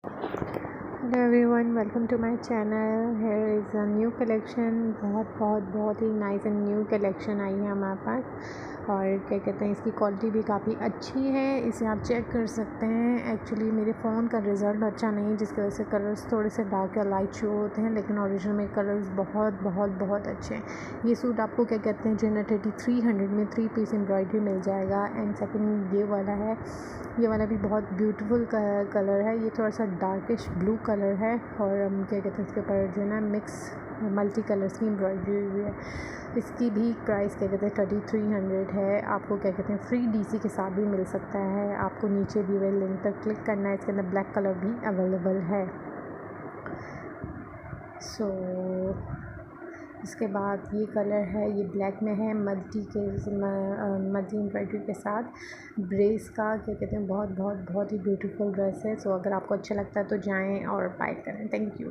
Hello everyone, welcome to my channel. Here is a new collection. बहुत ही nice and new collection आई है हमारे पास। और क्या कहते हैं, इसकी क्वालिटी भी काफ़ी अच्छी है। इसे आप चेक कर सकते हैं। एक्चुअली मेरे फ़ोन का रिज़ल्ट अच्छा नहीं है, जिसकी वजह से कलर्स थोड़े से डार्क या लाइट शो होते हैं, लेकिन ओरिजिनल में कलर्स बहुत अच्छे हैं। ये सूट आपको क्या कहते हैं, जो है 300 में 3 पीस एम्ब्रॉयडरी मिल जाएगा। एंड सेकंड ये वाला है, ये वाला भी बहुत ब्यूटीफुल कलर है। ये थोड़ा सा डार्किश ब्लू कलर है और क्या कहते हैं, इसके ऊपर जो है ना मिक्स मल्टी कलर्स की एम्ब्रॉयडरी हुई है। इसकी भी प्राइस क्या कहते हैं 3300 है। आपको क्या कहते हैं फ्री डीसी के साथ भी मिल सकता है। आपको नीचे दिए हुए लिंक पर क्लिक करना है। इसके अंदर ब्लैक कलर भी अवेलेबल है। सो इसके बाद ये कलर है, ये ब्लैक में है, मल्टी एम्ब्रॉयडरी के साथ ब्रेस का क्या कहते हैं बहुत ही ब्यूटीफुल ड्रेस है। सो अगर आपको अच्छा लगता है तो जाएं और बाय करें। Thank you.